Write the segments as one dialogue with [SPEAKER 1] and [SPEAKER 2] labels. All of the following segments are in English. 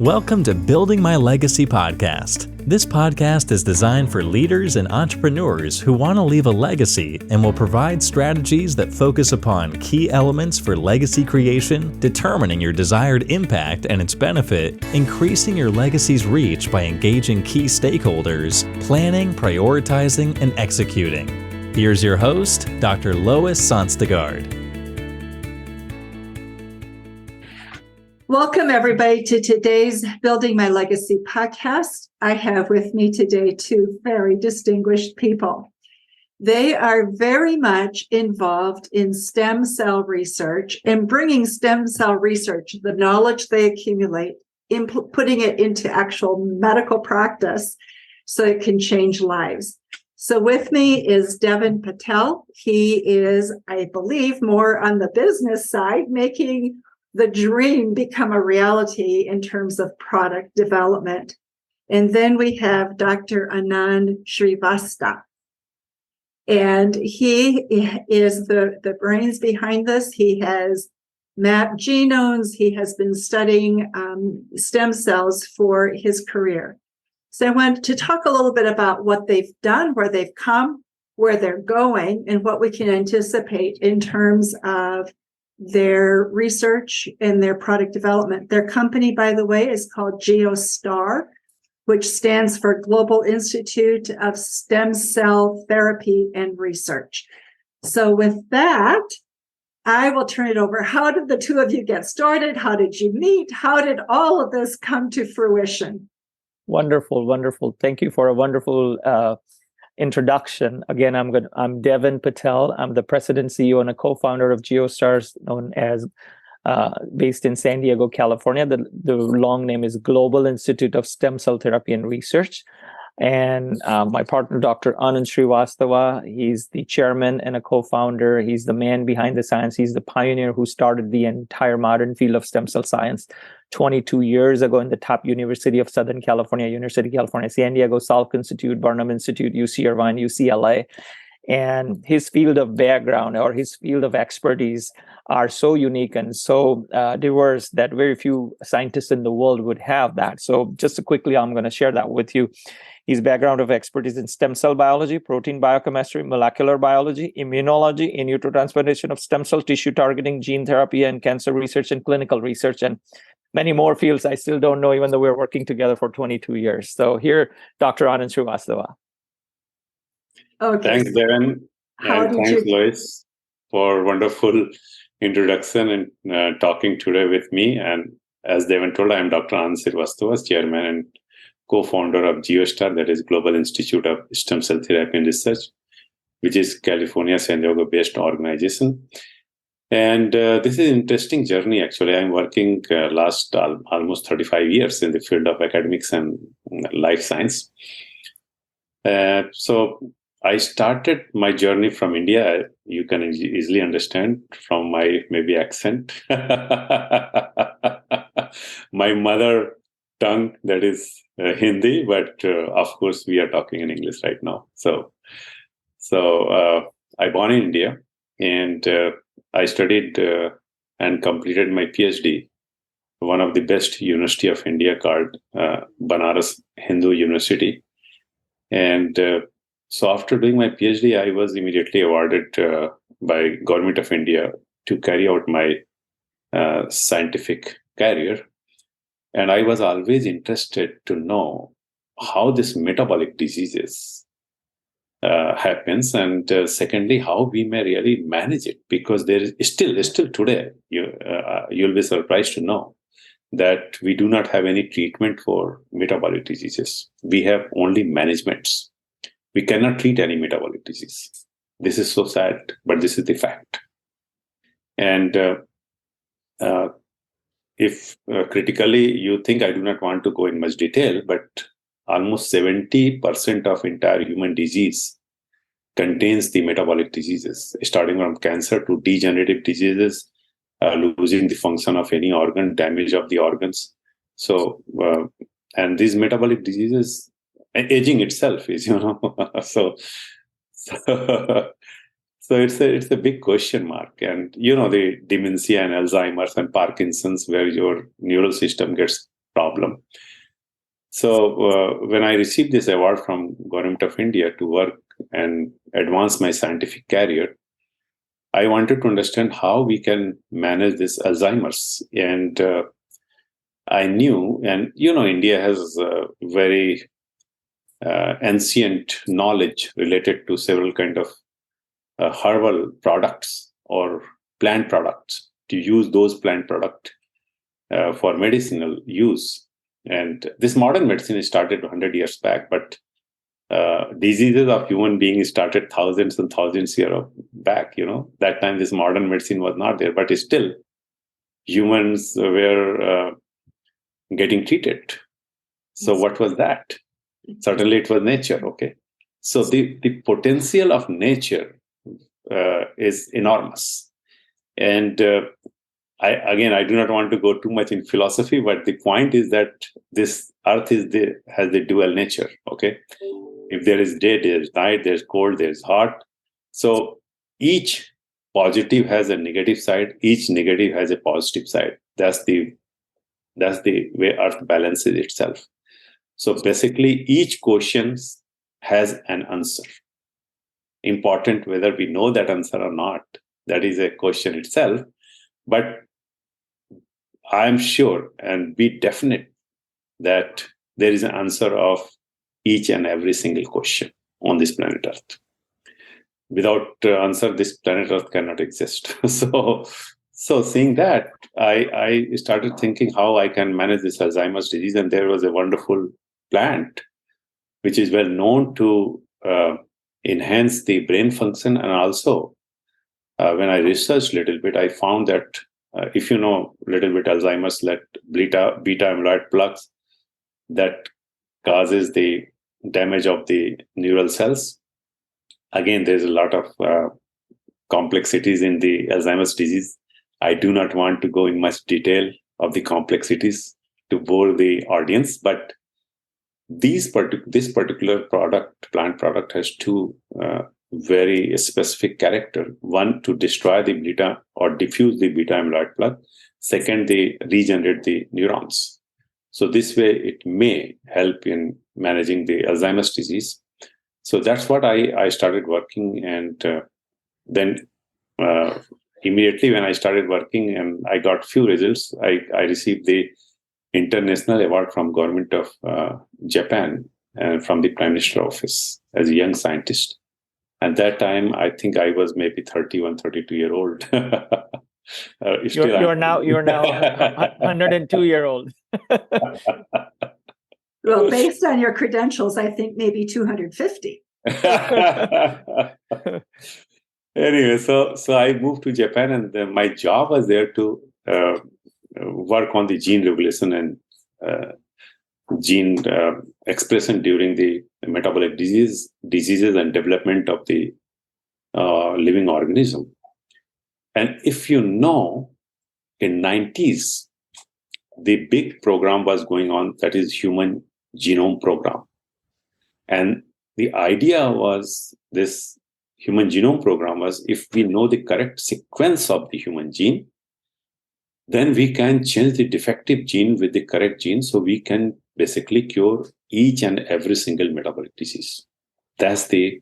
[SPEAKER 1] Welcome to Building My Legacy podcast. This podcast is designed for leaders and entrepreneurs who want to leave a legacy and will provide strategies that focus upon key elements for legacy creation, determining your desired impact and its benefit, increasing your legacy's reach by engaging key stakeholders, planning, prioritizing, and executing. Here's your host, Dr. Lois Sonstegard.
[SPEAKER 2] Welcome, everybody, to today's Building My Legacy podcast. I have with me today two very distinguished people. They are very much involved in stem cell research and bringing stem cell research, the knowledge they accumulate, putting it into actual medical practice so it can change lives. So with me is Deven Patel. He is, I believe, more on the business side, making the dream become a reality in terms of product development. And then we have Dr. Anand Srivastava. And he is the brains behind this. He has mapped genomes. He has been studying stem cells for his career. So I want to talk a little bit about what they've done, where they've come, where they're going, and what we can anticipate in terms of their research and their product development. Their company, by the way, is called GIOSTAR, which stands for Global Institute of Stem Cell Therapy and Research. So with that, I will turn it over. How did the two of you get started? How did you meet? How did all of this come to fruition?
[SPEAKER 3] Wonderful, wonderful. Thank you for a wonderful introduction. Again, I'm Deven Patel. I'm the president, CEO, and a co-founder of GIOSTAR, known as based in San Diego, California. The long name is Global Institute of Stem Cell Therapy and Research. And my partner, Dr. Anand Srivastava, he's the chairman and a co-founder. He's the man behind the science. He's the pioneer who started the entire modern field of stem cell science 22 years ago in the top University of Southern California, University of California, San Diego, Salk Institute, Barnum Institute, UC Irvine, UCLA. And his field of background or his field of expertise are so unique and so diverse that very few scientists in the world would have that. So just quickly, I'm going to share that with you. His background of expertise in stem cell biology, protein biochemistry, molecular biology, immunology, in utero transplantation of stem cell tissue targeting, gene therapy, and cancer research and clinical research, and many more fields I still don't know, even though we're working together for 22 years. So here, Dr. Anand Srivastava.
[SPEAKER 2] Okay.
[SPEAKER 4] Thanks, Deven. And thanks, Lois, for wonderful introduction and talking today with me. And as Deven told, I am Dr. Anand Srivastava, chairman and co-founder of GIOSTAR, that is Global Institute of Stem Cell Therapy and Research, which is California, San Diego-based organization. And this is an interesting journey, actually. I'm working last almost 35 years in the field of academics and life science. So I started my journey from India. You can easily understand from my maybe accent. My mother tongue, that is Hindi, but of course we are talking in English right now. So I born in India, and I studied and completed my PhD, one of the best university of India called Banaras Hindu University. And so after doing my PhD, I was immediately awarded by Government of India to carry out my scientific career. And I was always interested to know how this metabolic diseases happens, and secondly, how we may really manage it, because there is still today, you'll be surprised to know that we do not have any treatment for metabolic diseases. We have only managements. We cannot treat any metabolic disease. This is so sad, but this is the fact. And if critically you think, I do not want to go in much detail, but almost 70% of entire human disease contains the metabolic diseases, starting from cancer to degenerative diseases, losing the function of any organ, damage of the organs. So, and these metabolic diseases, aging itself is, so it's a big question mark. And, the dementia and Alzheimer's and Parkinson's, where your neural system gets problem. So when I received this award from Government of India to work and advance my scientific career, I wanted to understand how we can manage this Alzheimer's. And I knew, and India has very ancient knowledge related to several kind of herbal products or plant products, to use those plant products for medicinal use. And this modern medicine started 100 years back, but diseases of human beings started thousands and thousands years back. That time this modern medicine was not there, but still humans were getting treated. So what was that? Certainly it was nature. Okay. So the potential of nature is enormous. And I do not want to go too much in philosophy, but the point is that this earth has the dual nature. Okay. If there is day, there's night, there's cold, there's hot. So each positive has a negative side. Each negative has a positive side. That's the way earth balances itself. So basically each question has an answer. Important whether we know that answer or not, that is a question itself. But I'm sure and be definite that there is an answer of each and every single question on this planet Earth. Without answer, this planet Earth cannot exist. So seeing that, I started thinking how I can manage this Alzheimer's disease. And there was a wonderful plant which is well known to enhance the brain function. And also, when I researched a little bit, I found that if you know a little bit Alzheimer's, that beta amyloid plaques that causes the damage of the neural cells. Again, there's a lot of complexities in the Alzheimer's disease. I do not want to go in much detail of the complexities to bore the audience, but this particular plant product has two very specific character. One, to destroy the beta or diffuse the beta amyloid plaque. Second, they regenerate the neurons. So this way it may help in managing the Alzheimer's disease. So that's what I started working. And then immediately when I started working and I got few results, I received the international award from government of Japan and from the Prime Minister office as a young scientist. At that time, I think I was maybe 31, 32-year-old.
[SPEAKER 3] You're now 102-year-old.
[SPEAKER 2] Well, based on your credentials, I think maybe 250.
[SPEAKER 4] Anyway, so I moved to Japan, and my job was there to work on the gene regulation and gene expression during the metabolic diseases and development of the living organism. And if you know, in 90s, the big program was going on, that is Human Genome Program. And the idea was, this Human Genome Program was, if we know the correct sequence of the human gene, then we can change the defective gene with the correct gene, so we can basically cure each and every single metabolic disease. That's the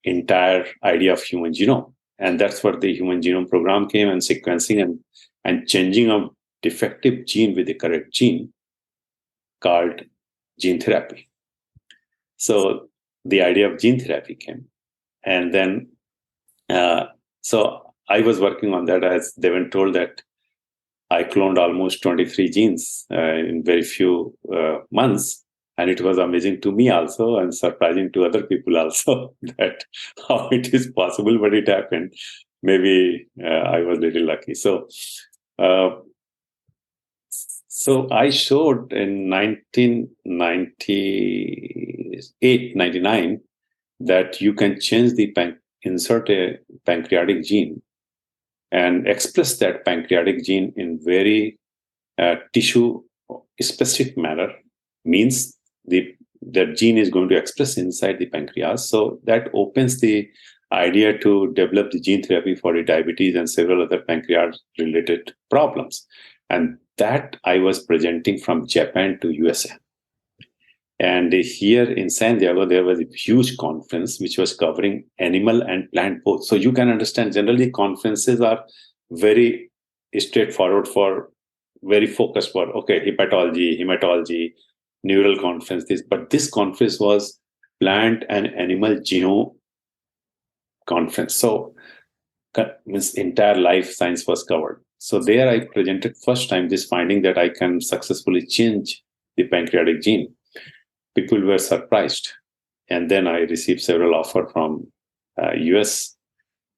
[SPEAKER 4] entire idea of human genome. And that's what the Human Genome Program came, and sequencing and changing of defective gene with the correct gene, called gene therapy. So the idea of gene therapy came. And then, so I was working on that, as Deven told, that I cloned almost 23 genes in very few months. And it was amazing to me also, and surprising to other people also, that how it is possible, but it happened. Maybe I was a little lucky. So I showed in 1998, 99, that you can change the insert a pancreatic gene and express that pancreatic gene in very tissue specific manner. Means that gene is going to express inside the pancreas. So that opens the idea to develop the gene therapy for the diabetes and several other pancreas related problems. And that I was presenting from Japan to USA. And here in San Diego, there was a huge conference which was covering animal and plant both. So you can understand, generally conferences are very straightforward very focused for, okay, hematology, neural conference, but this conference was plant and animal genome conference. So this entire life science was covered. So there I presented first time this finding that I can successfully change the pancreatic gene. People were surprised. And then I received several offers from US,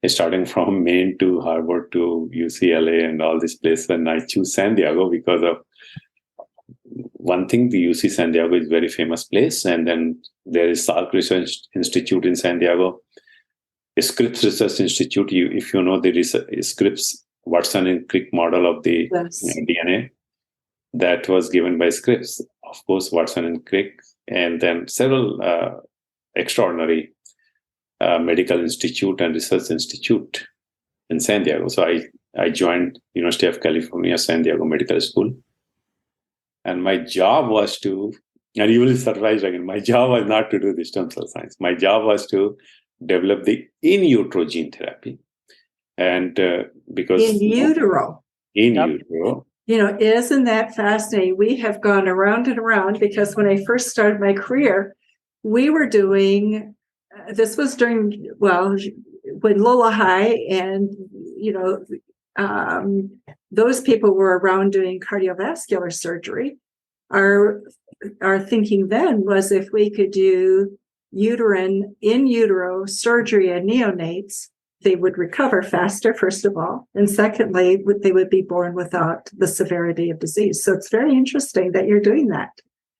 [SPEAKER 4] starting from Maine to Harvard to UCLA and all these places. And I choose San Diego because of one thing, the UC San Diego is a very famous place. And then there is Salk Research Institute in San Diego, Scripps Research Institute. If you know the Scripps Watson and Crick model of the DNA, that was given by Scripps, of course, Watson and Crick, and then several extraordinary medical institute and research institute in San Diego. So I joined University of California, San Diego Medical School. And my job was to, and you will be surprised again, my job was not to do the stem cell science. My job was to develop the in utero gene therapy. And because
[SPEAKER 2] in utero. Isn't that fascinating? We have gone around and around because when I first started my career, we were doing, this was during, when Lola High and, those people were around doing cardiovascular surgery. Our thinking then was if we could do in utero surgery in neonates, they would recover faster, first of all. And secondly, they would be born without the severity of disease. So it's very interesting that you're doing that.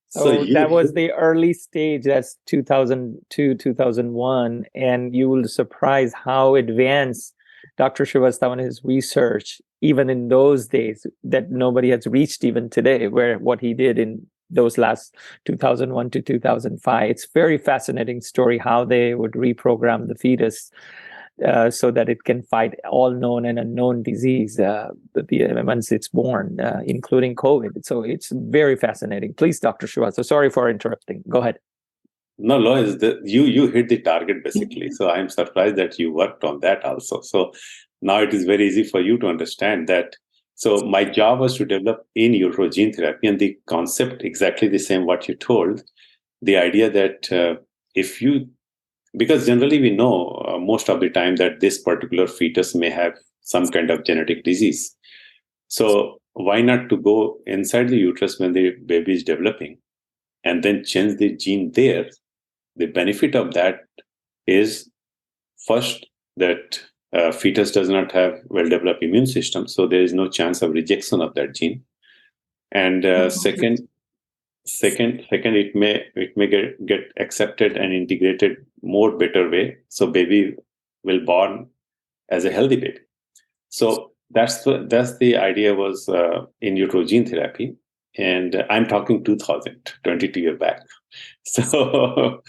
[SPEAKER 3] So that was the early stage. That's 2002, 2001. And you will be surprised how advanced Dr. Srivastava and his research, even in those days, that nobody has reached even today, where what he did in those last 2001 to 2005. It's very fascinating story how they would reprogram the fetus so that it can fight all known and unknown disease once it's born, including COVID. So it's very fascinating. Please, Dr. Srivastava, sorry for interrupting. Go ahead.
[SPEAKER 4] No, Lois, you hit the target basically. So I'm surprised that you worked on that also. So now it is very easy for you to understand that. So my job was to develop in utero gene therapy, and the concept exactly the same what you told. The idea that because generally we know most of the time that this particular fetus may have some kind of genetic disease. So why not to go inside the uterus when the baby is developing and then change the gene there? The benefit of that is first that fetus does not have well-developed immune system, so there is no chance of rejection of that gene. And second, it may get accepted and integrated more better way. So baby will born as a healthy baby. So that's the idea was in utero gene therapy. And I'm talking 22 years back. So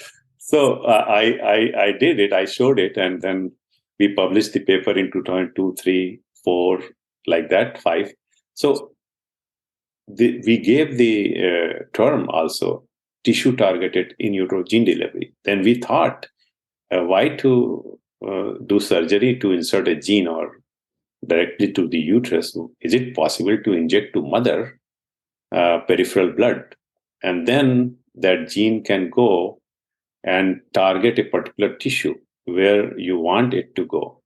[SPEAKER 4] I did it. I showed it, and then we published the paper in 2002, 3, 4, like that, 5. So we gave the term also tissue-targeted in utero gene delivery. Then we thought, why to do surgery to insert a gene or directly to the uterus? Is it possible to inject to mother peripheral blood, and then that gene can go and target a particular tissue where you want it to go?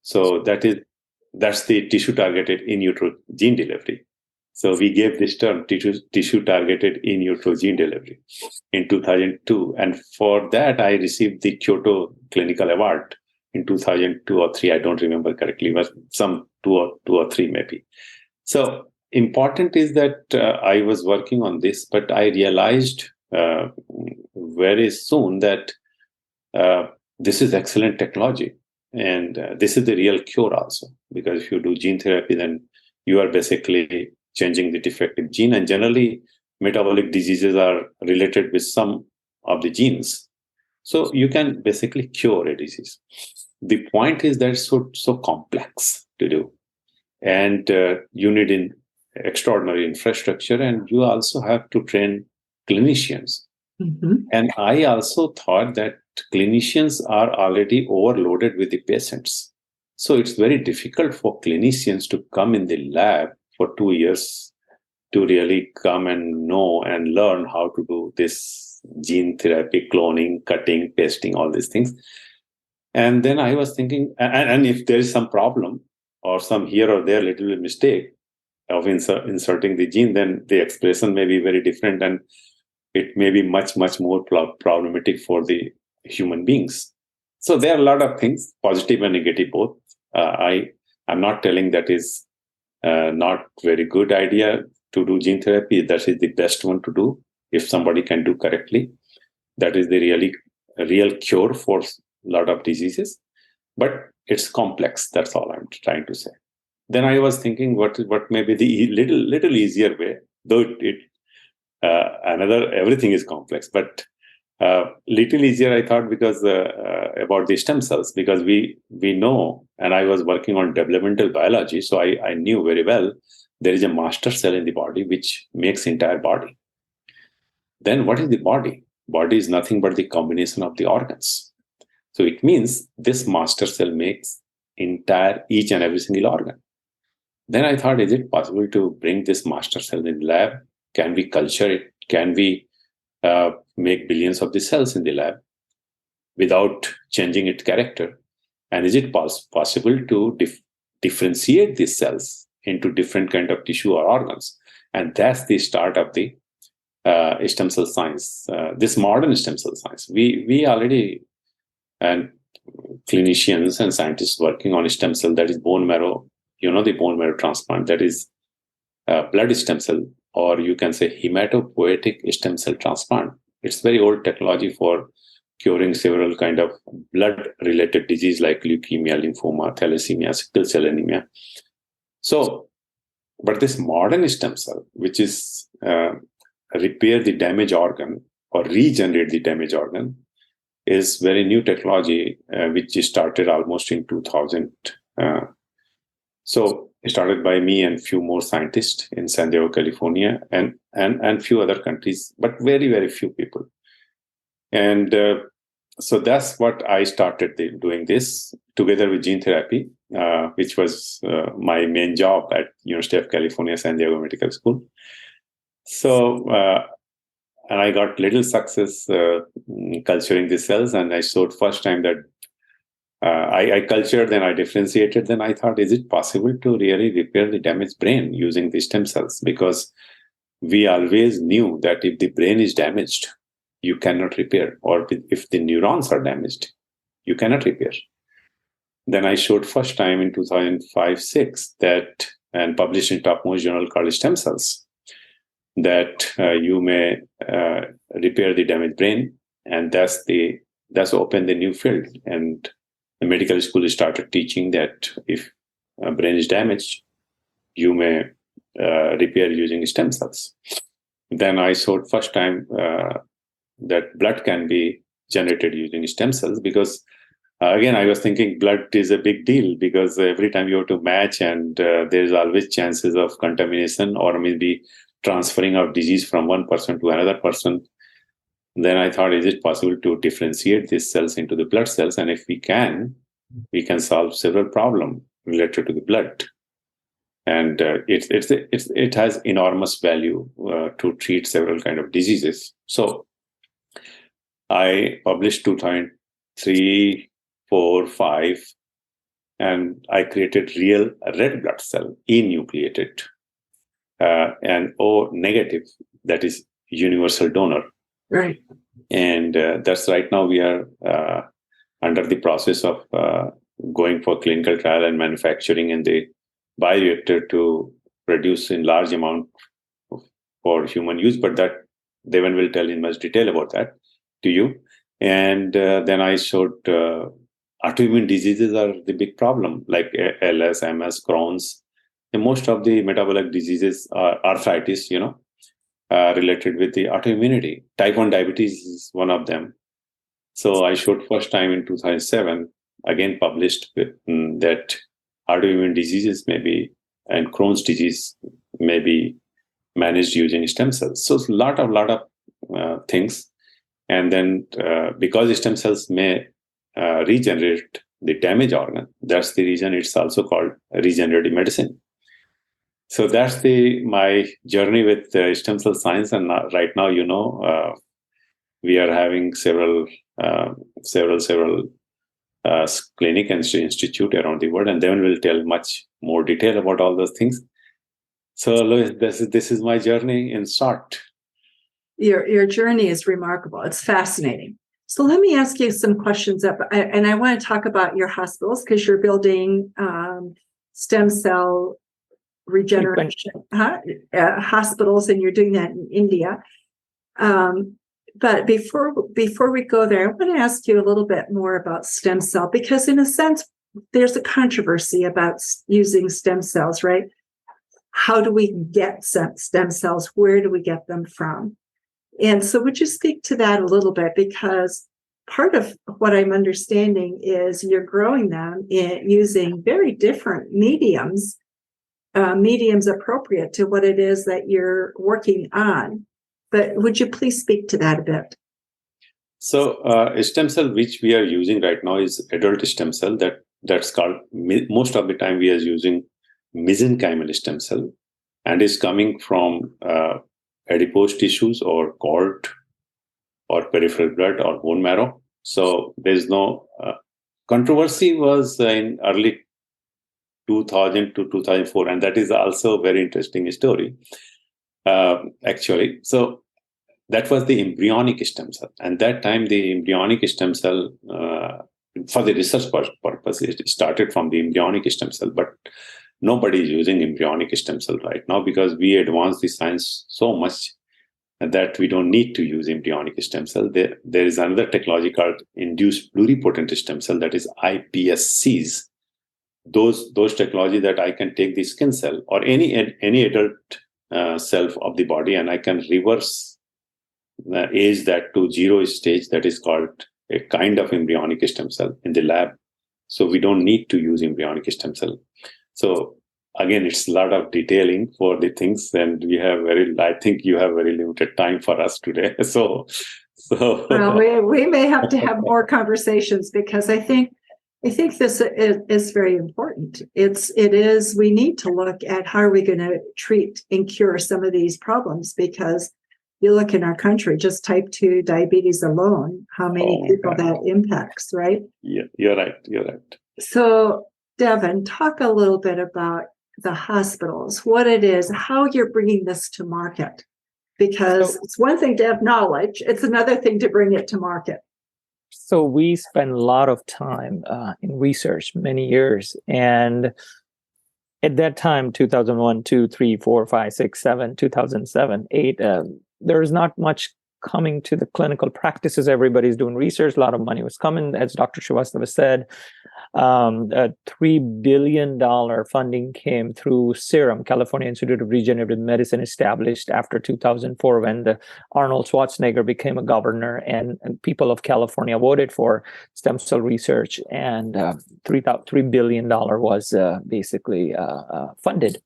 [SPEAKER 4] So that's the tissue-targeted in utero gene delivery. So we gave this term tissue-targeted in utero gene delivery in 2002. And for that, I received the Kyoto Clinical Award in 2002 or 3. I don't remember correctly, but some two or three maybe. So important is that I was working on this, but I realized very soon that this is excellent technology. And this is the real cure also, because if you do gene therapy, then you are basically changing the defective gene, and generally metabolic diseases are related with some of the genes. So you can basically cure a disease. The point is that it's so complex to do, and you need extraordinary infrastructure, and you also have to train clinicians.
[SPEAKER 2] Mm-hmm.
[SPEAKER 4] And I also thought that clinicians are already overloaded with the patients. So it's very difficult for clinicians to come in the lab for 2 years to really come and know and learn how to do this gene therapy, cloning, cutting, pasting, all these things. And then I was thinking, and if there is some problem or some here or there little mistake of inserting the gene, then the expression may be very different, and it may be much, much more problematic for the human beings. So there are a lot of things, positive and negative both. I'm not telling that is not very good idea to do gene therapy. That is the best one to do if somebody can do correctly. That is the real cure for a lot of diseases. But it's complex. That's all I'm trying to say. Then I was thinking, what may be the little easier way, though everything is complex, but little easier I thought, because about the stem cells, because we know, and I was working on developmental biology, so I knew very well there is a master cell in the body which makes entire body. Then what is the body? Body is nothing but the combination of the organs. So it means this master cell makes each and every single organ. Then I thought, is it possible to bring this master cell in the lab? Can we culture it? Can we make billions of the cells in the lab without changing its character? And is it possible to differentiate these cells into different kind of tissue or organs? And that's the start of the stem cell science, this modern stem cell science. We already, and clinicians and scientists working on stem cell, that is bone marrow, the bone marrow transplant, that is blood stem cell, or you can say hematopoietic stem cell transplant. It's very old technology for curing several kind of blood-related disease like leukemia, lymphoma, thalassemia, sickle cell anemia. So, but this modern stem cell, which is repair the damaged organ or regenerate the damaged organ, is very new technology, which started almost in 2000. So it started by me and few more scientists in San Diego, California, and few other countries, but very, very few people. And so that's what I started doing this together with gene therapy, which was my main job at University of California, San Diego Medical School. So, and I got little success culturing the cells, and I showed first time that I cultured, then I differentiated, then I thought, is it possible to really repair the damaged brain using the stem cells? Because we always knew that if the brain is damaged, you cannot repair, or if the neurons are damaged, you cannot repair. Then I showed first time in 2005-06 that, and published in topmost journal called Stem Cells, that you may repair the damaged brain, and that's opened the new field. And the medical school started teaching that if a brain is damaged, you may repair using stem cells. Then I showed first time that blood can be generated using stem cells, because again, I was thinking blood is a big deal, because every time you have to match, and there's always chances of contamination or maybe transferring of disease from one person to another person. Then I thought, is it possible to differentiate these cells into the blood cells? And if we can solve several problems related to the blood. And it has enormous value to treat several kind of diseases. So I published 2003, 4, 5, and I created real red blood cell, enucleated, and O negative, that is universal donor.
[SPEAKER 2] Right.
[SPEAKER 4] And that's right now we are under the process of going for clinical trial and manufacturing in the bioreactor to produce in large amount for human use. But that Deven will tell in much detail about that to you. And then I showed autoimmune diseases are the big problem, like ALS, MS, Crohn's. And most of the metabolic diseases are arthritis, related with the autoimmunity. Type 1 diabetes is one of them. So I showed first time in 2007, again published that autoimmune diseases may be and Crohn's disease may be managed using stem cells. So a lot of things. And then because stem cells may regenerate the damaged organ, that's the reason it's also called regenerative medicine. So that's my journey with stem cell science. And right now, we are having several clinic and institute around the world, and then we'll tell much more detail about all those things. So Louis, this is my journey in short.
[SPEAKER 2] Your journey is remarkable. It's fascinating. So let me ask you some questions and I want to talk about your hospitals, because you're building stem cell regeneration hospitals, and you're doing that in India. But before we go there, I want to ask you a little bit more about stem cell, because in a sense, there's a controversy about using stem cells, right? How do we get stem cells? Where do we get them from? And so would you speak to that a little bit? Because part of what I'm understanding is you're growing them using very different mediums appropriate to what it is that you're working on. But would you please speak to that a bit?
[SPEAKER 4] So a stem cell which we are using right now is adult stem cell. That's called, most of the time we are using mesenchymal stem cell, and is coming from adipose tissues or cord or peripheral blood or bone marrow. So there's no controversy was in early 2000 to 2004, and that is also a very interesting story, actually. So that was the embryonic stem cell, and that time the embryonic stem cell, for the research purpose, it started from the embryonic stem cell, but nobody is using embryonic stem cell right now, because we advanced the science so much that we don't need to use embryonic stem cell. There is another technology called induced pluripotent stem cell, that is iPSCs. Those technology that I can take the skin cell or any adult cell of the body, and I can reverse age that to zero stage. That is called a kind of embryonic stem cell in the lab. So we don't need to use embryonic stem cell. So again, it's a lot of detailing for the things, and I think you have very limited time for us today. So
[SPEAKER 2] well, we may have to have more conversations, because I think this is very important. We need to look at how are we going to treat and cure some of these problems, because you look in our country, just type 2 diabetes alone, how many people that impacts, right?
[SPEAKER 4] Yeah, you're right.
[SPEAKER 2] So Deven, talk a little bit about the hospitals, what it is, how you're bringing this to market, because it's one thing to have knowledge, it's another thing to bring it to market.
[SPEAKER 3] So we spend a lot of time in research, many years. And at that time, 2001, 2, 3, 4, 5, 6, 7, 2007, 8, there was not much coming to the clinical practices. Everybody's doing research. A lot of money was coming. As Dr. Srivastava said, a $3 billion funding came through Serum, California Institute of Regenerative Medicine, established after 2004 when Arnold Schwarzenegger became a governor, and people of California voted for stem cell research, and $3 billion was basically funded.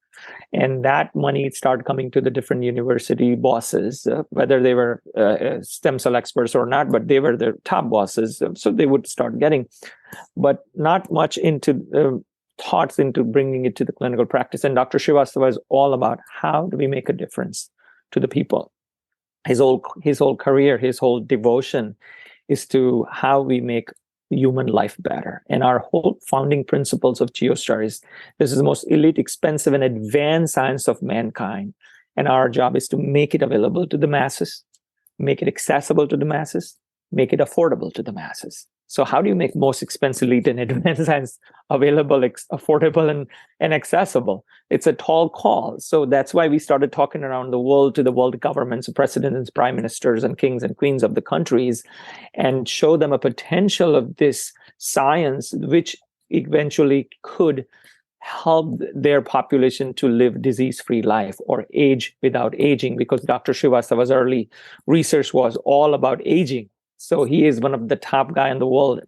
[SPEAKER 3] And that money started coming to the different university bosses, whether they were stem cell experts or not, but they were the top bosses. So they would start getting, but not much into thoughts into bringing it to the clinical practice. And Dr. Srivastava is all about how do we make a difference to the people. His whole career, his whole devotion is to how we make human life better. And our whole founding principles of GIOSTAR is this is the most elite, expensive, and advanced science of mankind. And our job is to make it available to the masses, make it accessible to the masses, make it affordable to the masses. So how do you make most expensive, elite, and advanced science available, affordable, and accessible? It's a tall call. So that's why we started talking around the world to the world governments, presidents, prime ministers, and kings and queens of the countries, and show them a potential of this science, which eventually could help their population to live disease-free life or age without aging, because Dr. Srivastava's early research was all about aging. So he is one of the top guy in the world.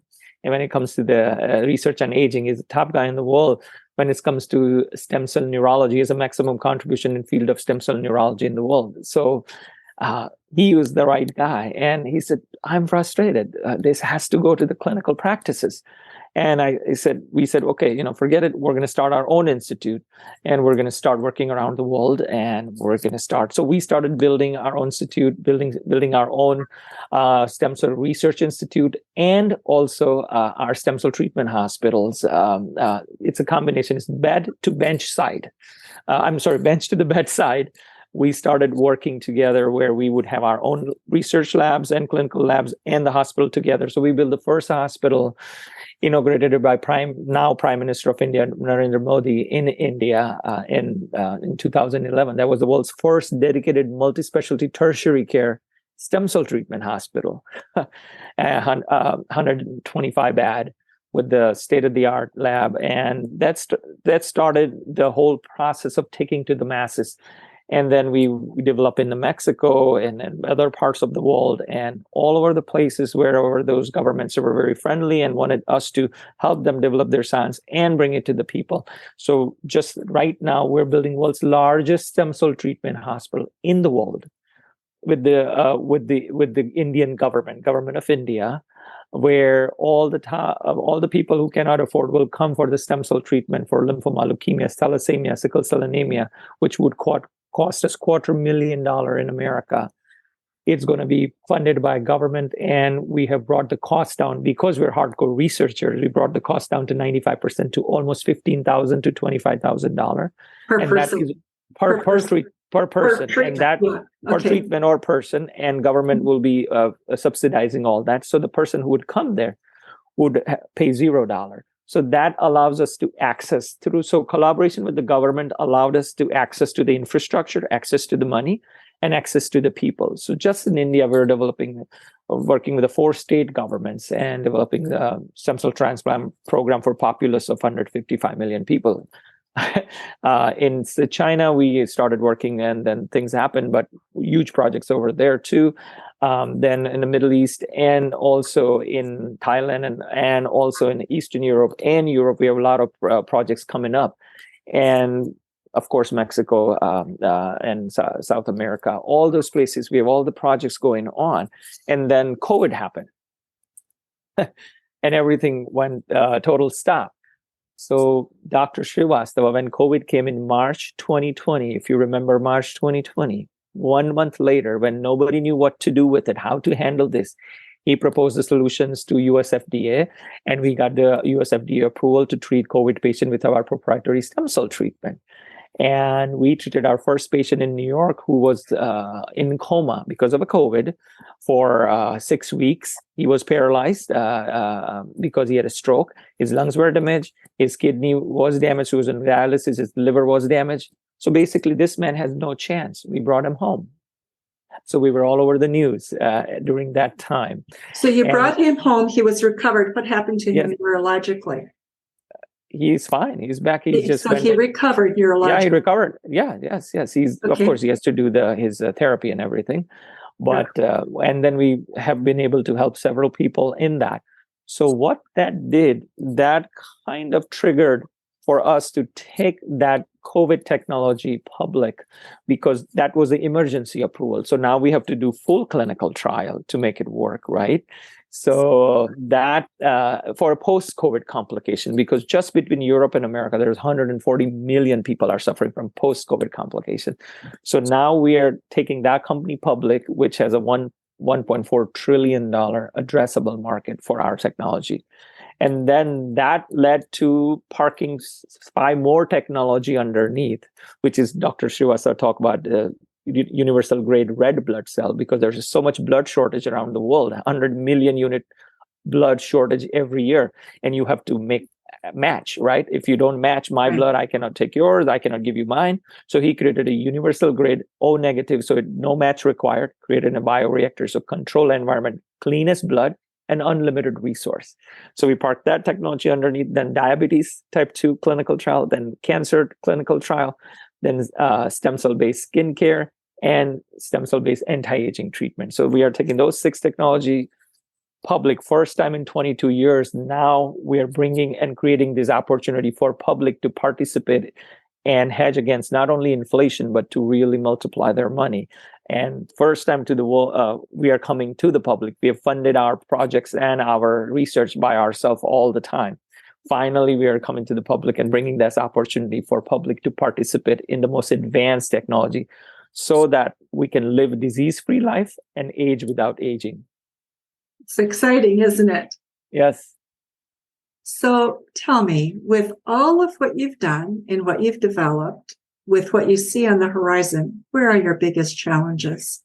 [SPEAKER 3] And when it comes to the research on aging, he's the top guy in the world. when it comes to stem cell neurology, has a maximum contribution in field of stem cell neurology in the world. So he was the right guy. And he said, I'm frustrated. This has to go to the clinical practices. And we said, okay, forget it. We're going to start our own institute, and we're going to start working around the world, and we're going to start. So we started building our own institute, building our own stem cell research institute, and also our stem cell treatment hospitals. It's a combination. It's bed to bench side. Bench to the bedside. We started working together where we would have our own research labs and clinical labs and the hospital together. So we built the first hospital inaugurated by Prime Minister of India, Narendra Modi, in India in 2011. That was the world's first dedicated multi-specialty tertiary care stem cell treatment hospital, 125 bed with the state-of-the-art lab. And that started the whole process of taking to the masses. And then we develop in Mexico and in other parts of the world, and all over the places wherever those governments were very friendly and wanted us to help them develop their science and bring it to the people. So just right now, we're building world's largest stem cell treatment hospital in the world with the Indian government of India, where all the people who cannot afford will come for the stem cell treatment for lymphoma, leukemia, thalassemia, sickle cell anemia, which would cost us $250,000 in America. It's going to be funded by government, and we have brought the cost down because we're hardcore researchers. We brought the cost down to 95% to almost $15,000 to $25,000
[SPEAKER 2] per person.
[SPEAKER 3] That is per person, and that per treatment or person, and government will be subsidizing all that. So the person who would come there would pay $0. So that allows us to access through. So collaboration with the government allowed us to access to the infrastructure, access to the money, and access to the people. So just in India, we're working with the 4 state governments and developing the stem cell transplant program for a populace of 155 million people. In China, we started working, and then things happened, but huge projects over there too. Then in the Middle East, and also in Thailand, and also in Eastern Europe and Europe, we have a lot of projects coming up. And of course, Mexico and South America, all those places, we have all the projects going on. And then COVID happened and everything went total stop. So Dr. Srivastava, when COVID came in March 2020, if you remember March 2020, 1 month later, when nobody knew what to do with it, how to handle this, he proposed the solutions to US FDA, and we got the US FDA approval to treat COVID patient with our proprietary stem cell treatment. And we treated our first patient in New York who was in coma because of a COVID for 6 weeks. He was paralyzed because he had a stroke. His lungs were damaged. His kidney was damaged. He was on dialysis. His liver was damaged. So basically, this man has no chance. We brought him home. So we were all over the news during that time.
[SPEAKER 2] So you brought him home. He was recovered. What happened to him neurologically?
[SPEAKER 3] He's fine. He's back. He
[SPEAKER 2] recovered neurologically.
[SPEAKER 3] Yeah, he recovered. Yeah, yes. He's of course he has to do his therapy and everything, but and then we have been able to help several people in that. So what that did, that kind of triggered for us to take that COVID technology public, because that was the emergency approval. So now we have to do full clinical trial to make it work, right? So that for a post-COVID complication, because just between Europe and America, there's 140 million people are suffering from post-COVID complication. So now we are taking that company public, which has a $1.4 trillion addressable market for our technology. And then that led to parking 5 more technology underneath, which is Dr. Srivastava talk about universal grade red blood cell, because there's so much blood shortage around the world, 100 million unit blood shortage every year. And you have to match, right? If you don't match my blood, I cannot take yours. I cannot give you mine. So he created a universal grade O negative. So no match required, created a bioreactor. So control environment, cleanest blood, and unlimited resource. So we parked that technology underneath, then diabetes type 2 clinical trial, then cancer clinical trial, then stem cell-based skincare, and stem cell-based anti-aging treatment. So we are taking those 6 technology, public, first time in 22 years, now we are bringing and creating this opportunity for public to participate and hedge against not only inflation, but to really multiply their money. And first time to the world, we are coming to the public. We have funded our projects and our research by ourselves all the time. Finally, we are coming to the public and bringing this opportunity for public to participate in the most advanced technology so that we can live a disease-free life and age without aging.
[SPEAKER 2] It's exciting, isn't it?
[SPEAKER 3] Yes.
[SPEAKER 2] So tell me, with all of what you've done and what you've developed, with what you see on the horizon, where are your biggest challenges?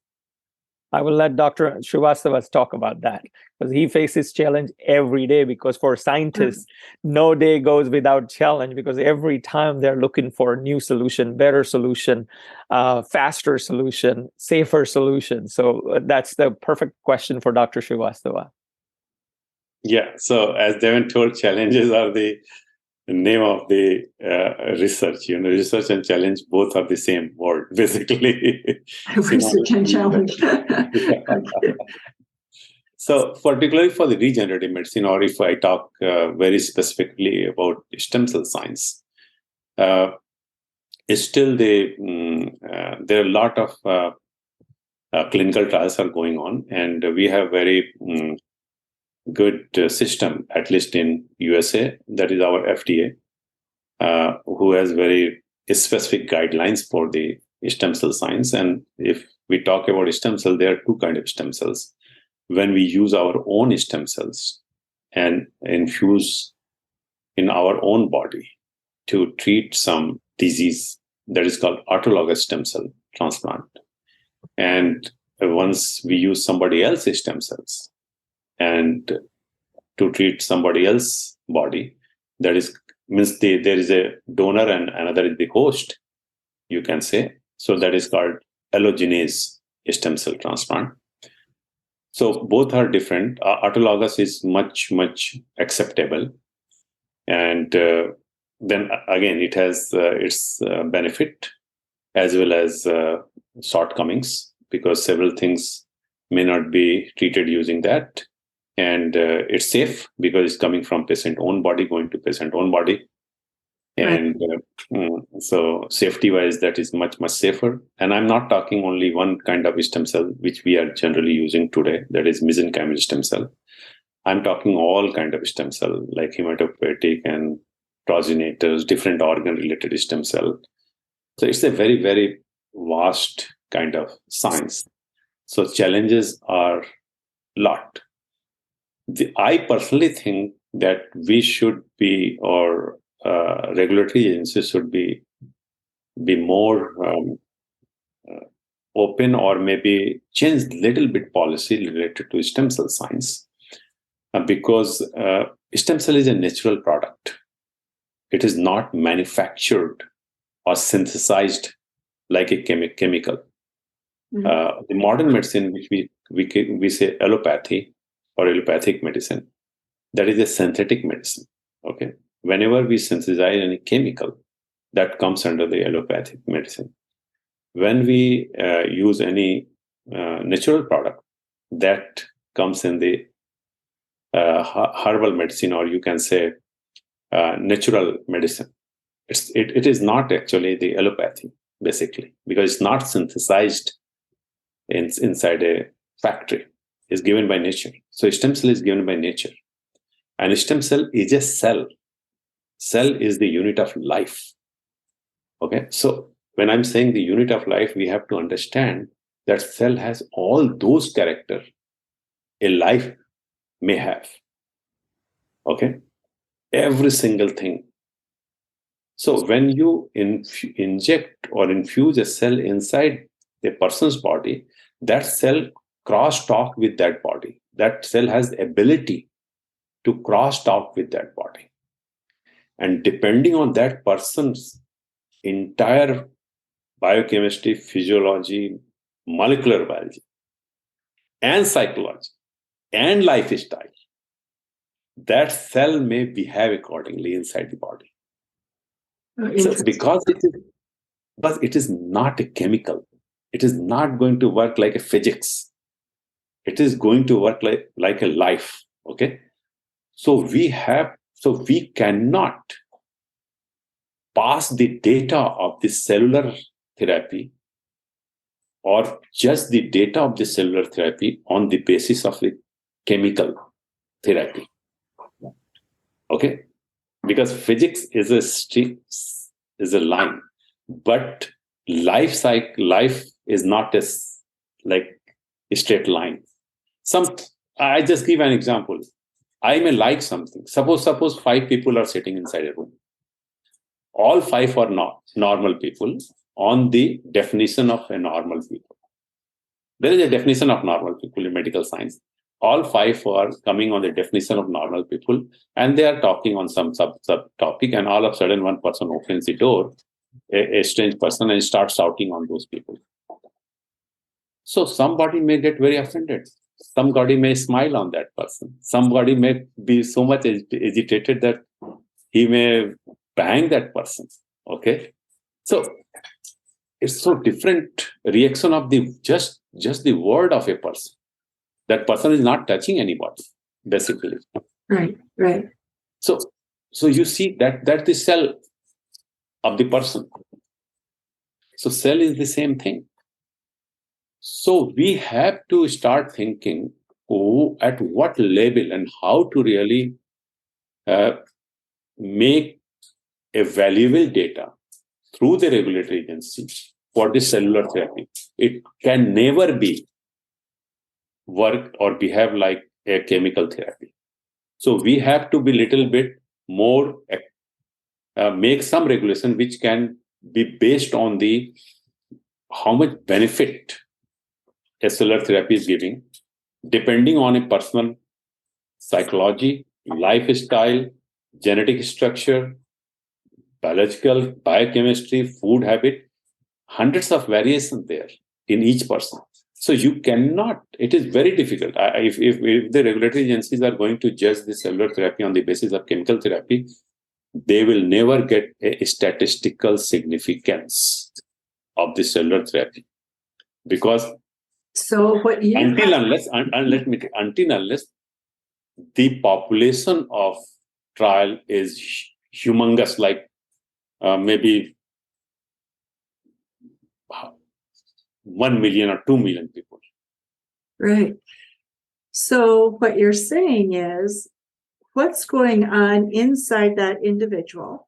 [SPEAKER 3] I will let Dr. Srivastava talk about that because he faces challenge every day, because for scientists, no day goes without challenge, because every time they're looking for a new solution, better solution, faster solution, safer solution. So that's the perfect question for Dr. Srivastava.
[SPEAKER 4] Yeah. So as Deven told, challenges are the name of the research. Research and challenge both are the same word, basically.
[SPEAKER 2] Research and challenge. Okay.
[SPEAKER 4] So particularly for the regenerative medicine, or if I talk very specifically about stem cell science, it's still there are a lot of clinical trials are going on, and we have very good system, at least in USA, that is our FDA, who has very specific guidelines for the stem cell science. And if we talk about stem cell, there are two kinds of stem cells. When we use our own stem cells and infuse in our own body to treat some disease, that is called autologous stem cell transplant. And once we use somebody else's stem cells and to treat somebody else's body, that is means there is a donor and another is the host, you can say. So that is called allogeneic stem cell transplant. So both are different. Autologous is much acceptable, and then again it has its benefit as well as shortcomings, because several things may not be treated using that. And it's safe because it's coming from patient own body, going to patient own body. And so safety wise, that is much safer. And I'm not talking only one kind of stem cell, which we are generally using today, that is mesenchymal stem cell. I'm talking all kind of stem cell, like hematopoietic and progenitors, different organ related stem cell. So it's a very vast kind of science. So challenges are a lot. I personally think that we should be, or regulatory agencies should be more open, or maybe change little bit policy related to stem cell science, because stem cell is a natural product. It is not manufactured or synthesized like a chemical. The modern medicine, which we say allopathy or allopathic medicine, that is a synthetic medicine. Okay, whenever we synthesize any chemical, that comes under the allopathic medicine. When we use any natural product, that comes in the herbal medicine, or you can say natural medicine. It is not actually the allopathy, basically, because it's not synthesized inside a factory. It's given by nature. So stem cell is given by nature. And a stem cell is a cell. Cell is the unit of life. Okay, so when I'm saying the unit of life, we have to understand that cell has all those characters a life may have. Okay, every single thing. So when you inject or infuse a cell inside a person's body, that cell cross-talk with that body. That cell has the ability to cross-talk with that body. And depending on that person's entire biochemistry, physiology, molecular biology, and psychology, and lifestyle, that cell may behave accordingly inside the body. So because it is not a chemical, it is not going to work like a physics. It is going to work like a life. Okay. So we cannot pass the data of the cellular therapy or just the data of the cellular therapy on the basis of the chemical therapy. Okay. Because physics is a line, but life is not like a straight line. I just give an example. I may like something. Suppose 5 people are sitting inside a room. All 5 are not normal people on the definition of a normal people. There is a definition of normal people in medical science. All 5 are coming on the definition of normal people, and they are talking on some sub topic, and all of a sudden one person opens the door, a strange person, and starts shouting on those people. So somebody may get very offended. Somebody may smile on that person. Somebody may be so much agitated that he may bang that person. Okay, so it's so different reaction of the just the word of a person. That person is not touching anybody, basically.
[SPEAKER 2] Right.
[SPEAKER 4] So you see that the cell of the person. So cell is the same thing. So we have to start thinking, at what level and how to really make a valuable data through the regulatory agency for the cellular therapy. It can never be work or behave like a chemical therapy. So we have to be little bit more, make some regulation which can be based on the how much benefit a cellular therapy is giving, depending on a personal psychology, lifestyle, genetic structure, biological, biochemistry, food habit, hundreds of variations there in each person. So you cannot, it is very difficult. If the regulatory agencies are going to judge the cellular therapy on the basis of chemical therapy, they will never get a statistical significance of the cellular therapy. Because until unless the population of trial is humongous, like maybe 1 million or 2 million people.
[SPEAKER 2] Right. So what you're saying is what's going on inside that individual,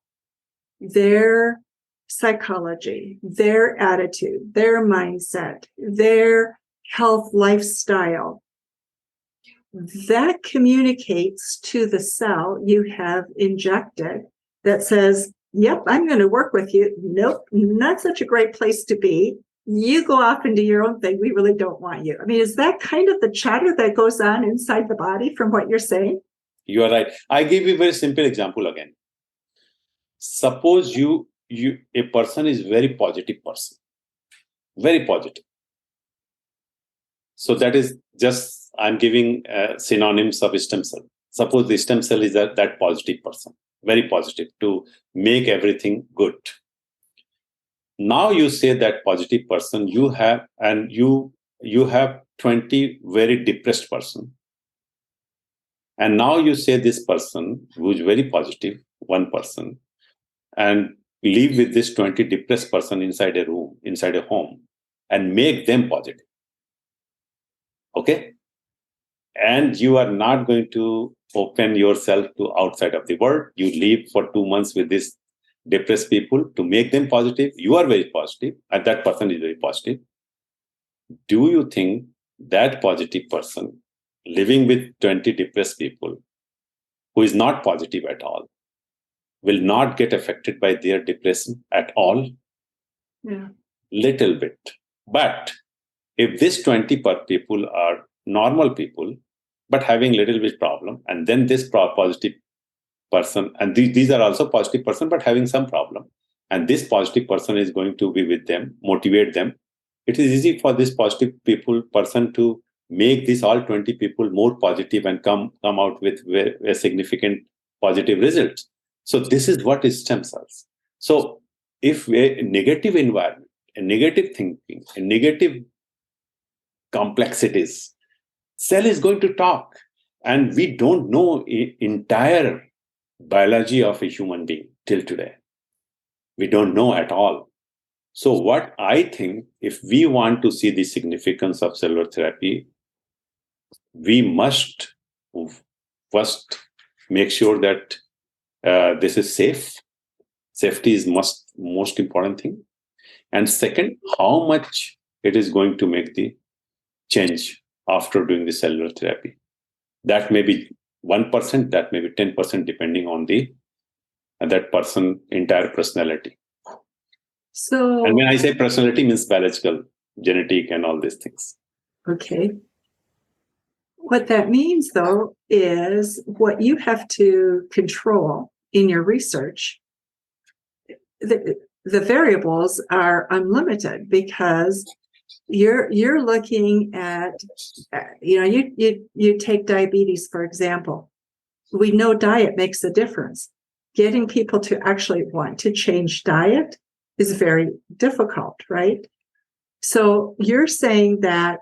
[SPEAKER 2] their psychology, their attitude, their mindset, their health lifestyle, that communicates to the cell you have injected that says, yep, I'm going to work with you. Nope, not such a great place to be. You go off and do your own thing. We really don't want you. I mean, is that kind of the chatter that goes on inside the body from what you're saying?
[SPEAKER 4] You are right. I give you a very simple example again. Suppose a person is very positive person. Very positive. So that is just, I'm giving synonyms of stem cell. Suppose the stem cell is that positive person. Very positive to make everything good. Now you say that positive person you have 20 very depressed person. And now you say this person who is very positive, one person, and live with this 20 depressed person inside a room, inside a home, and make them positive. Okay? And you are not going to open yourself to outside of the world. You live for 2 months with this depressed people to make them positive. You are very positive, and that person is very positive. Do you think that positive person living with 20 depressed people who is not positive at all will not get affected by their depression at all?
[SPEAKER 2] Yeah.
[SPEAKER 4] Little bit. But if these 20 people are normal people, but having little bit problem, and then this positive person, and these are also positive person, but having some problem, and this positive person is going to be with them, motivate them, it is easy for this positive person to make these all 20 people more positive and come out with a significant positive result. So this is what is stem cells. So if a negative environment, a negative thinking, a negative complexities Cell is going to talk. And we don't know entire biology of a human being till today. We don't know at all. So what I think, if we want to see the significance of cellular therapy, we must first make sure that this is safe. Safety is most important thing. And second, how much it is going to make the change after doing the cellular therapy. That may be 1%, that may be 10%, depending on that person' entire personality.
[SPEAKER 2] So,
[SPEAKER 4] and when I say personality, means biological, genetic, and all these things.
[SPEAKER 2] Okay. What that means, though, is what you have to control in your research. The variables are unlimited because you're looking at, you take diabetes, for example. We know diet makes a difference. Getting people to actually want to change diet is very difficult, right? So you're saying that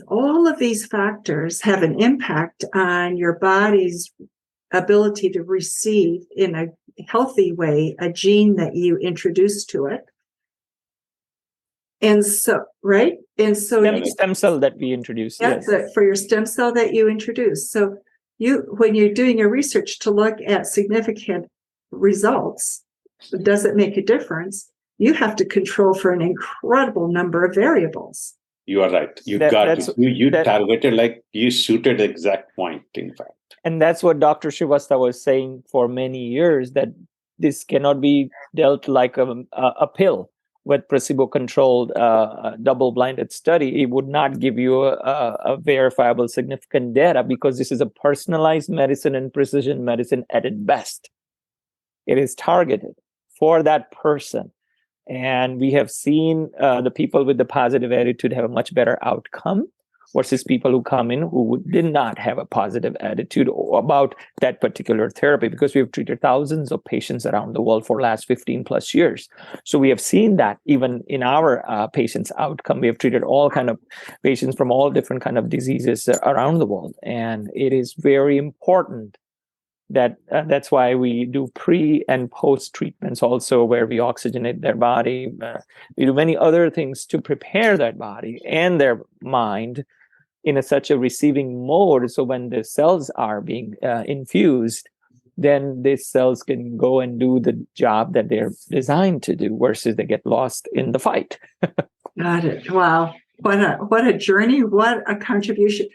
[SPEAKER 2] all of these factors have an impact on your body's ability to receive in a healthy way a gene that you introduce to it. And so, right? And so
[SPEAKER 3] stem cell that we introduce.
[SPEAKER 2] Yes. For your stem cell that you introduce. So when you're doing your research to look at significant results, does it make a difference? You have to control for an incredible number of variables.
[SPEAKER 4] You are right. You targeted, like you shooted the exact point, in fact.
[SPEAKER 3] And that's what Dr. Srivastava was saying for many years, that this cannot be dealt like a pill with placebo-controlled double-blinded study. It would not give you a verifiable significant data because this is a personalized medicine and precision medicine at its best. It is targeted for that person. And we have seen the people with the positive attitude have a much better outcome versus people who come in who did not have a positive attitude about that particular therapy, because we've treated thousands of patients around the world for the last 15 plus years. So we have seen that even in our patients' outcome. We have treated all kind of patients from all different kind of diseases around the world. And it is very important that that's why we do pre and post treatments also, where we oxygenate their body. We do many other things to prepare that body and their mind in such a receiving mode. So when the cells are being infused, then these cells can go and do the job that they're designed to do, versus they get lost in the fight.
[SPEAKER 2] Got it. Wow. What a journey. What a contribution.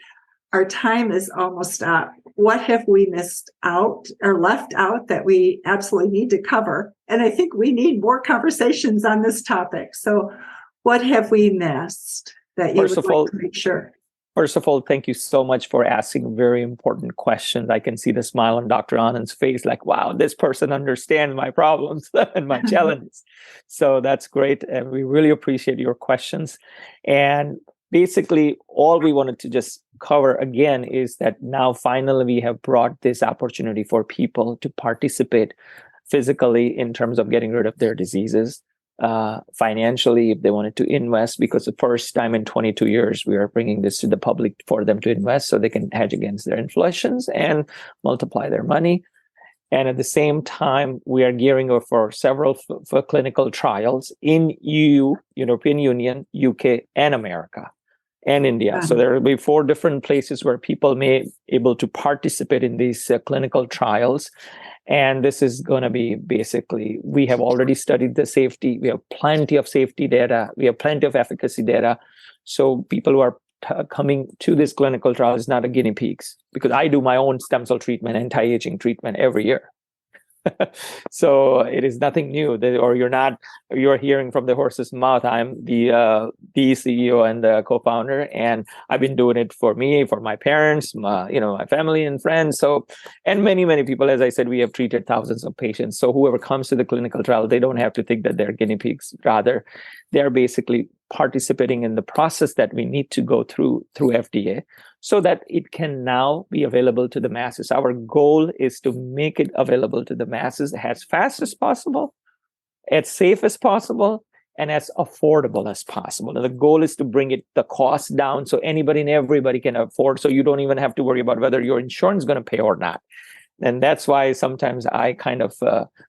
[SPEAKER 2] Our time is almost up. What have we missed out or left out that we absolutely need to cover? And I think we need more conversations on this topic. So what have we missed that you would like to make sure?
[SPEAKER 3] First of all, thank you so much for asking very important questions. I can see the smile on Dr. Anand's face, like, wow, this person understands my problems and my challenges. So that's great. And we really appreciate your questions. And basically, all we wanted to just cover again is that now finally we have brought this opportunity for people to participate physically in terms of getting rid of their diseases, financially if they wanted to invest, because the first time in 22 years we are bringing this to the public for them to invest so they can hedge against their inflations and multiply their money. And at the same time, we are gearing up for several for clinical trials in EU, European Union, UK, and America, and India. So there will be 4 different places where people may able to participate in these clinical trials. And this is going to be basically, we have already studied the safety. We have plenty of safety data. We have plenty of efficacy data. So people who are coming to this clinical trial is not a guinea pigs, because I do my own stem cell treatment, anti-aging treatment every year. So it is nothing new, or you're hearing from the horse's mouth. I'm the CEO and the co-founder, and I've been doing it for me, for my parents, my family and friends. So, and many, many people, as I said, we have treated thousands of patients. So whoever comes to the clinical trial, they don't have to think that they're guinea pigs. Rather, they're basically participating in the process that we need to go through FDA, so that it can now be available to the masses. Our goal is to make it available to the masses as fast as possible, as safe as possible, and as affordable as possible. And the goal is to bring the cost down so anybody and everybody can afford, so you don't even have to worry about whether your insurance is going to pay or not. And that's why sometimes I kind of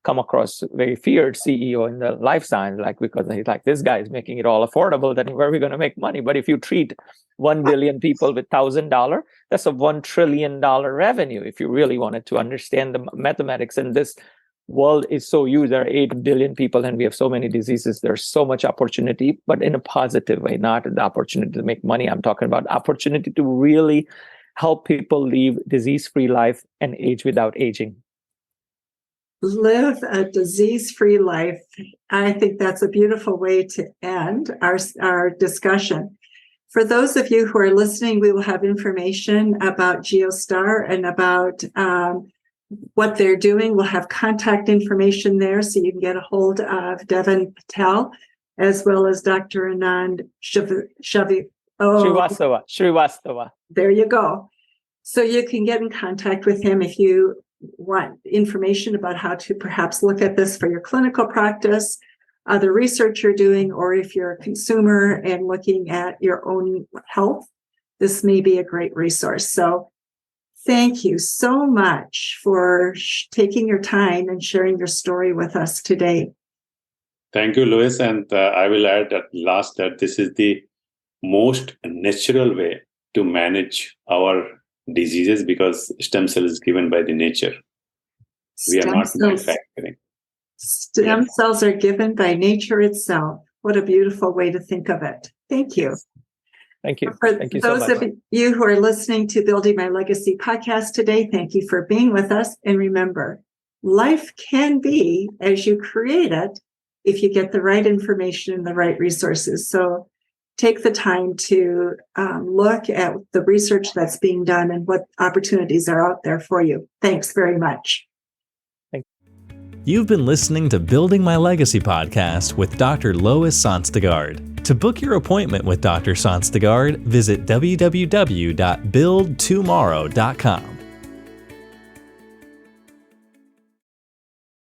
[SPEAKER 3] come across very feared CEO in the life science, because he's like, this guy is making it all affordable, then where are we going to make money? But if you treat 1 billion people with $1,000, that's a $1 trillion revenue if you really wanted to understand the mathematics. And this world is so huge. There are 8 billion people and we have so many diseases. There's so much opportunity, but in a positive way, not the opportunity to make money. I'm talking about opportunity to really help people live disease-free life and age without aging.
[SPEAKER 2] Live a disease-free life. I think that's a beautiful way to end our discussion. For those of you who are listening, we will have information about GIOSTAR and about what they're doing. We'll have contact information there so you can get a hold of Deven Patel as well as Dr. Anand
[SPEAKER 3] Srivastava.
[SPEAKER 2] There you go. So you can get in contact with him if you want information about how to perhaps look at this for your clinical practice, other research you're doing, or if you're a consumer and looking at your own health, this may be a great resource. So thank you so much for taking your time and sharing your story with us today.
[SPEAKER 4] Thank you, Lois. And I will add at last that this is the most natural way to manage our diseases because stem cell is given by the nature. We are not manufacturing.
[SPEAKER 2] Stem cells are given by nature itself. What a beautiful way to think of it. Thank you.
[SPEAKER 3] Thank you.
[SPEAKER 2] For
[SPEAKER 3] Thank you so much.
[SPEAKER 2] those of you who are listening to Building My Legacy podcast today, thank you for being with us. And remember, life can be as you create it if you get the right information and the right resources. So take the time to look at the research that's being done and what opportunities are out there for you. Thanks very much.
[SPEAKER 1] You've been listening to Building My Legacy podcast with Dr. Lois Sonstegard. To book your appointment with Dr. Sonstegard, visit www.buildtomorrow.com.